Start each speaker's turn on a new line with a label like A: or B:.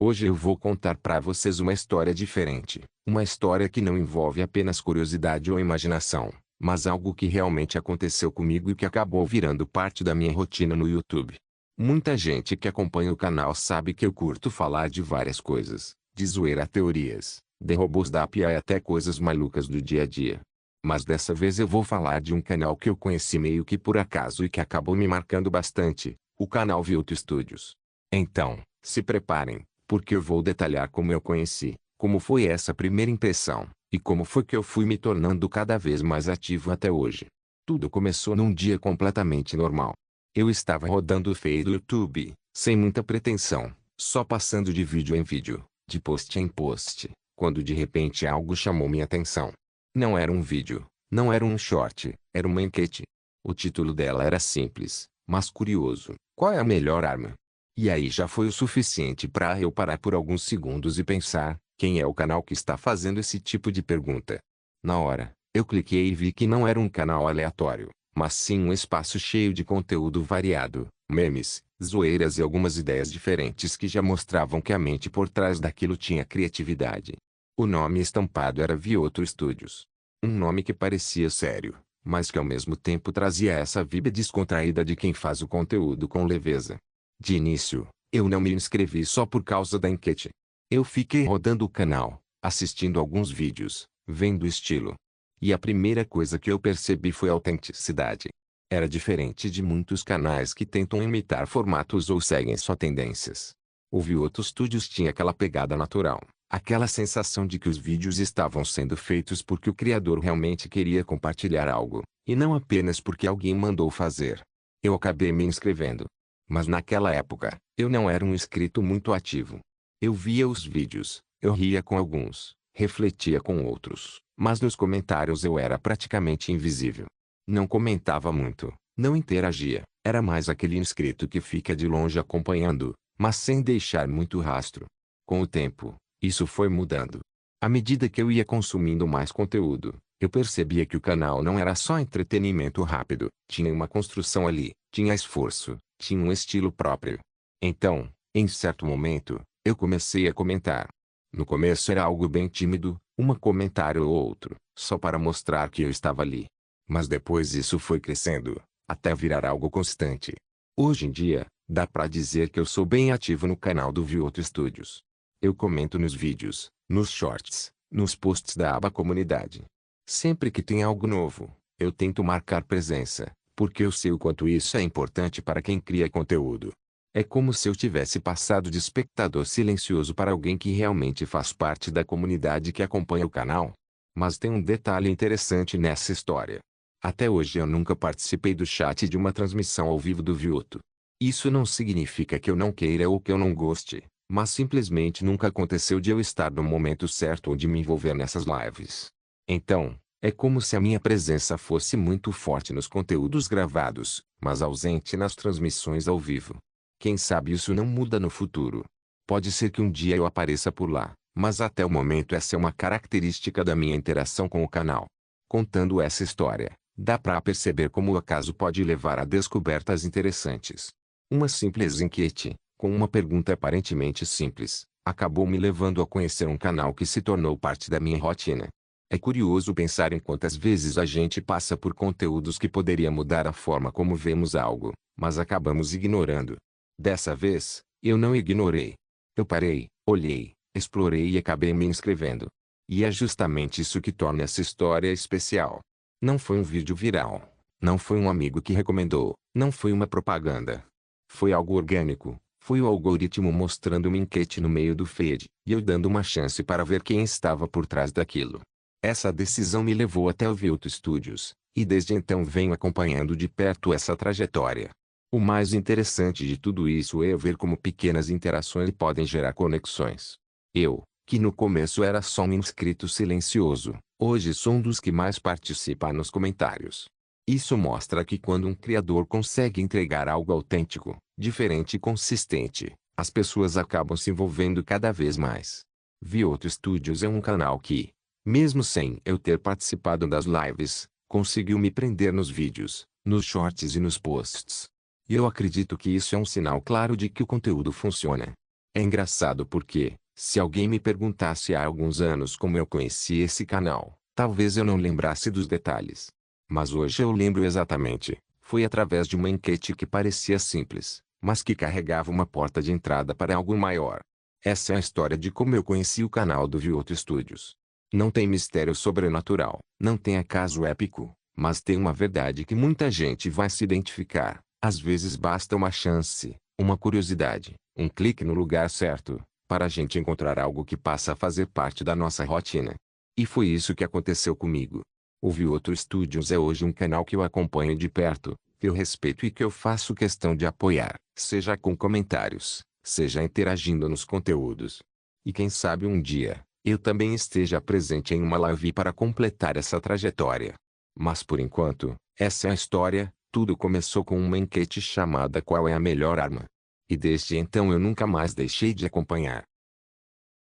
A: Hoje eu vou contar para vocês uma história diferente. Uma história que não envolve apenas curiosidade ou imaginação, mas algo que realmente aconteceu comigo e que acabou virando parte da minha rotina no YouTube. Muita gente que acompanha o canal sabe que eu curto falar de várias coisas, de zoeira a teorias, de robôs da API e até coisas malucas do dia a dia. Mas dessa vez eu vou falar de um canal que eu conheci meio que por acaso e que acabou me marcando bastante, o canal Vilto Studios. Então, se preparem, porque eu vou detalhar como eu conheci, como foi essa primeira impressão, e como foi que eu fui me tornando cada vez mais ativo até hoje. Tudo começou num dia completamente normal. Eu estava rodando o feed do YouTube, sem muita pretensão, só passando de vídeo em vídeo, de post em post, quando de repente algo chamou minha atenção. Não era um vídeo, não era um short, era uma enquete. O título dela era simples, mas curioso: qual é a melhor arma? E aí já foi o suficiente para eu parar por alguns segundos e pensar, quem é o canal que está fazendo esse tipo de pergunta? Na hora, eu cliquei e vi que não era um canal aleatório, mas sim um espaço cheio de conteúdo variado, memes, zoeiras e algumas ideias diferentes que já mostravam que a mente por trás daquilo tinha criatividade. O nome estampado era Vioto Studios. Um nome que parecia sério, mas que ao mesmo tempo trazia essa vibe descontraída de quem faz o conteúdo com leveza. De início, eu não me inscrevi só por causa da enquete. Eu fiquei rodando o canal, assistindo alguns vídeos, vendo o estilo. E a primeira coisa que eu percebi foi a autenticidade. Era diferente de muitos canais que tentam imitar formatos ou seguem só tendências. O Vioto Studios tinha aquela pegada natural, aquela sensação de que os vídeos estavam sendo feitos porque o criador realmente queria compartilhar algo, e não apenas porque alguém mandou fazer. Eu acabei me inscrevendo. Mas naquela época, eu não era um inscrito muito ativo. Eu via os vídeos, eu ria com alguns, refletia com outros, mas nos comentários eu era praticamente invisível. Não comentava muito, não interagia, era mais aquele inscrito que fica de longe acompanhando, mas sem deixar muito rastro. Com o tempo, isso foi mudando. À medida que eu ia consumindo mais conteúdo, eu percebia que o canal não era só entretenimento rápido, tinha uma construção ali, tinha esforço, tinha um estilo próprio. Então, em certo momento, eu comecei a comentar. No começo era algo bem tímido, um comentário ou outro, só para mostrar que eu estava ali. Mas depois isso foi crescendo, até virar algo constante. Hoje em dia, dá pra dizer que eu sou bem ativo no canal do Vioto Studios. Eu comento nos vídeos, nos shorts, nos posts da aba comunidade. Sempre que tem algo novo, eu tento marcar presença, porque eu sei o quanto isso é importante para quem cria conteúdo. É como se eu tivesse passado de espectador silencioso para alguém que realmente faz parte da comunidade que acompanha o canal. Mas tem um detalhe interessante nessa história. Até hoje eu nunca participei do chat de uma transmissão ao vivo do Vioto. Isso não significa que eu não queira ou que eu não goste, mas simplesmente nunca aconteceu de eu estar no momento certo ou de me envolver nessas lives. Então, é como se a minha presença fosse muito forte nos conteúdos gravados, mas ausente nas transmissões ao vivo. Quem sabe isso não muda no futuro. Pode ser que um dia eu apareça por lá, mas até o momento essa é uma característica da minha interação com o canal. Contando essa história, dá pra perceber como o acaso pode levar a descobertas interessantes. Uma simples enquete, com uma pergunta aparentemente simples, acabou me levando a conhecer um canal que se tornou parte da minha rotina. É curioso pensar em quantas vezes a gente passa por conteúdos que poderia mudar a forma como vemos algo, mas acabamos ignorando. Dessa vez, eu não ignorei. Eu parei, olhei, explorei e acabei me inscrevendo. E é justamente isso que torna essa história especial. Não foi um vídeo viral, não foi um amigo que recomendou, não foi uma propaganda. Foi algo orgânico, foi o algoritmo mostrando uma enquete no meio do feed, e eu dando uma chance para ver quem estava por trás daquilo. Essa decisão me levou até o Vioto Studios, e desde então venho acompanhando de perto essa trajetória. O mais interessante de tudo isso é ver como pequenas interações podem gerar conexões. Eu, que no começo era só um inscrito silencioso, hoje sou um dos que mais participa nos comentários. Isso mostra que quando um criador consegue entregar algo autêntico, diferente e consistente, as pessoas acabam se envolvendo cada vez mais. Vioto Studios é um canal que, mesmo sem eu ter participado das lives, conseguiu me prender nos vídeos, nos shorts e nos posts. E eu acredito que isso é um sinal claro de que o conteúdo funciona. É engraçado porque, se alguém me perguntasse há alguns anos como eu conheci esse canal, talvez eu não lembrasse dos detalhes. Mas hoje eu lembro exatamente. Foi através de uma enquete que parecia simples, mas que carregava uma porta de entrada para algo maior. Essa é a história de como eu conheci o canal do Vioto Studios. Não tem mistério sobrenatural, não tem acaso épico, mas tem uma verdade que muita gente vai se identificar. Às vezes basta uma chance, uma curiosidade, um clique no lugar certo, para a gente encontrar algo que passa a fazer parte da nossa rotina. E foi isso que aconteceu comigo. O Vioto Studios é hoje um canal que eu acompanho de perto, que eu respeito e que eu faço questão de apoiar, seja com comentários, seja interagindo nos conteúdos. E quem sabe um dia, eu também esteja presente em uma live para completar essa trajetória. Mas por enquanto, essa é a história. Tudo começou com uma enquete chamada Qual é a melhor arma? E desde então eu nunca mais deixei de acompanhar.